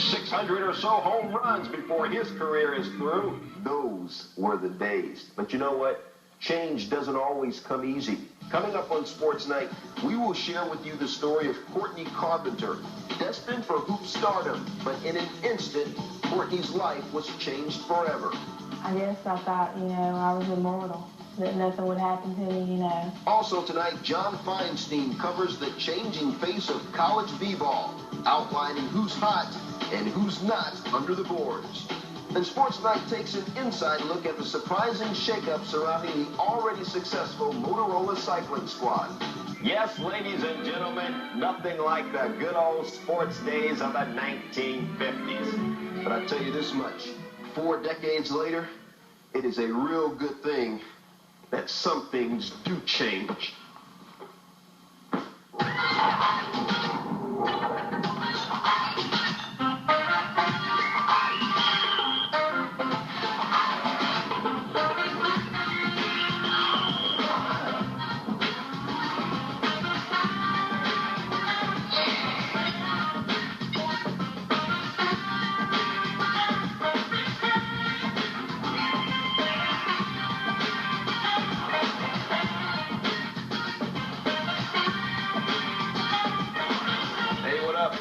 600 or so home runs before his career is through. Those were the days. But you know what? Change doesn't always come easy. Coming up on Sports Night, we will share with you the story of Courtney Carpenter, destined for hoop stardom, but in an instant, Courtney's life was changed forever. I guess I thought, I was immortal, that nothing would happen to me, Also tonight, John Feinstein covers the changing face of college b-ball, outlining who's hot and who's not under the boards. And Sports Night takes an inside look at the surprising shakeup surrounding the already successful Motorola cycling squad. Yes, ladies and gentlemen, nothing like the good old sports days of the 1950s. But I tell you this much, 4 decades later, it is a real good thing that some things do change.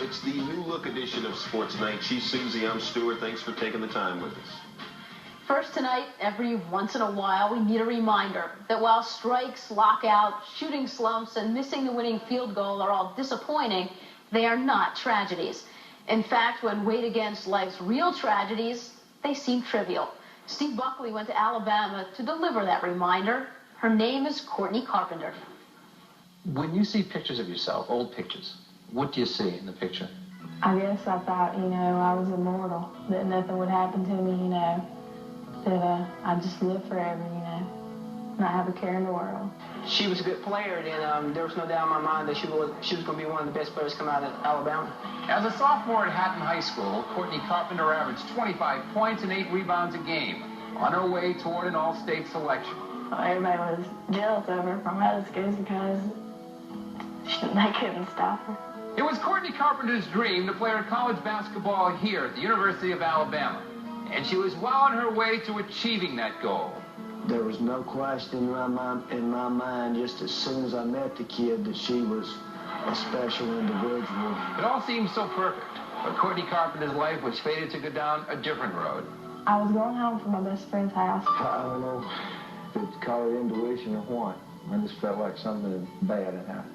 It's the new look edition of Sports Night. She's Susie, I'm Stuart. Thanks for taking the time with us. First tonight, every once in a while, we need a reminder that while strikes, lockouts, shooting slumps, and missing the winning field goal are all disappointing, they are not tragedies. In fact, when weighed against life's real tragedies, they seem trivial. Steve Buckley went to Alabama to deliver that reminder. Her name is Courtney Carpenter. When you see pictures of yourself, old pictures, what do you see in the picture? I guess I thought, I was immortal, that nothing would happen to me, that I'd just live forever, not have a care in the world. She was a good player, and there was no doubt in my mind that she was going to be one of the best players to come out of Alabama. As a sophomore at Hatton High School, Courtney Carpenter averaged 25 points and 8 rebounds a game, on her way toward an all-state selection. Well, everybody was jealous of her from other schools because they couldn't stop her. It was Courtney Carpenter's dream to play her college basketball here at the University of Alabama, and she was well on her way to achieving that goal. There was no question in my mind just as soon as I met the kid that she was a special individual. It all seemed so perfect, but Courtney Carpenter's life was fated to go down a different road. I was going home from my best friend's house. I don't know if it's called intuition or what. I just felt like something bad had happened.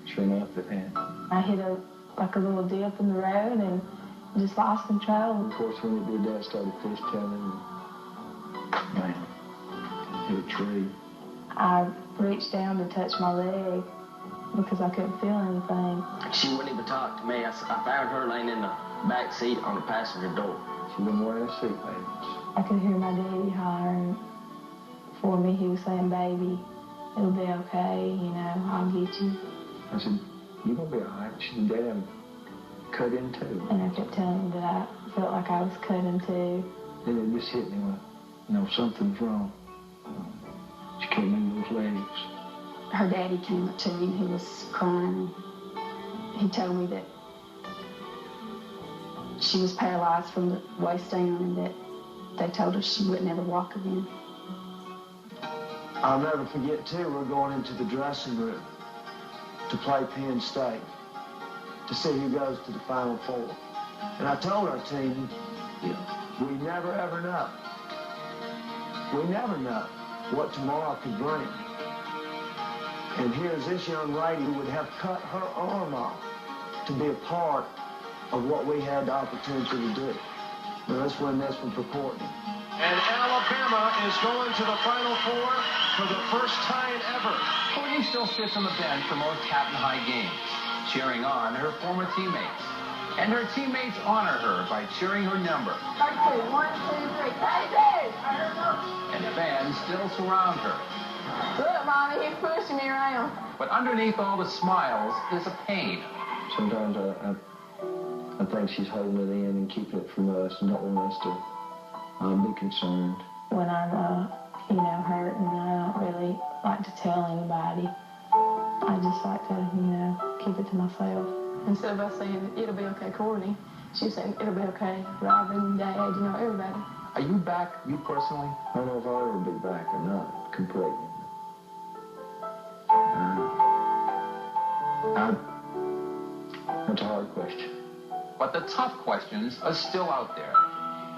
Sure enough, it had. I hit a little dip in the road and just lost control. Of course, when it did that, I started fishtailing and, man, hit a tree. I reached down to touch my leg because I couldn't feel anything. She wouldn't even talk to me. I found her laying in the back seat on the passenger door. She wasn't wearing a seatbelt. I could hear my daddy hollering for me. He was saying, "Baby, it'll be okay, I'll get you." I said, "You're going to be all right." She said, "Dad, I'm cut in two." And I kept telling him that I felt like I was cut in two. Then it just hit me with, something's wrong. She can't move those legs. Her daddy came up to me and he was crying. He told me that she was paralyzed from the waist down and that they told her she would never walk again. I'll never forget, too, we're going into the dressing room to play Penn State, to see who goes to the Final Four. And I told our team, we never, ever know. We never know what tomorrow could bring. And here's this young lady who would have cut her arm off to be a part of what we had the opportunity to do. Now, let's win this one for Courtney. And Alabama is going to the Final Four for the first time ever. Courtney still sits on the bench for most Hatton High games, cheering on her former teammates. And her teammates honor her by cheering her number. 1, 2, 3, 32! And fans still surround her. Look, Mommy, he's pushing me around. But underneath all the smiles is a pain. Sometimes I think she's holding it in and keeping it from us and don't want us to be concerned. When I'm, hurt and I don't really like to tell anybody, I just like to, keep it to myself. instead of us saying, it'll be okay, Courtney, she was saying, it'll be okay, Robyn, Dad, you know, everybody. Are you back, you personally? I don't know if I'll ever be back or not, completely. That's a hard question. But the tough questions are still out there.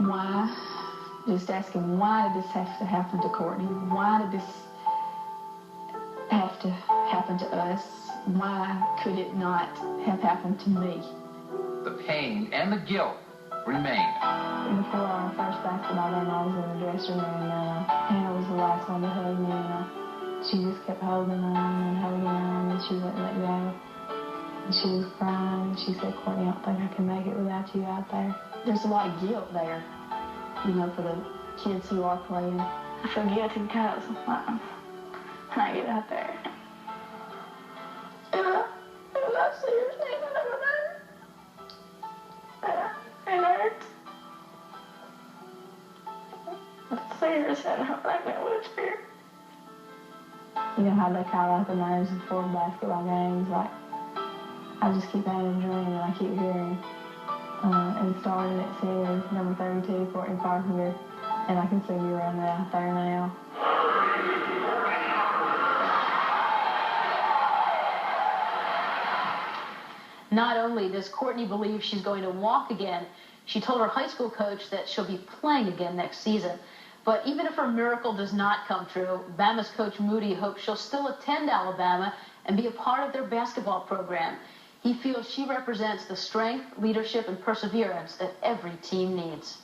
Why? Just asking, why did this have to happen to Courtney? Why did this have to happen to us? Why could it not have happened to me? The pain and the guilt remain. Before our first basketball game, I was in the dressing room, and Hannah was the last one to hug me, and she just kept holding on and holding on, and she wouldn't let go. And she was crying, and she said, Courtney, I don't think I can make it without you out there. There's a lot of guilt there, you know, for the kids who are playing. I feel guilty because when I get out there, and I see her standing over there, and it hurts. I see her sitting her back in a wheelchair. You know how they call out the names before basketball games, like, I just keep having a dream and I keep hearing. And starting it says number 32, Courtney Carpenter, and I can see you around out there now. Not only does Courtney believe she's going to walk again, she told her high school coach that she'll be playing again next season. But even if her miracle does not come true, Bama's coach Moody hopes she'll still attend Alabama and be a part of their basketball program. He feels she represents the strength, leadership, and perseverance that every team needs.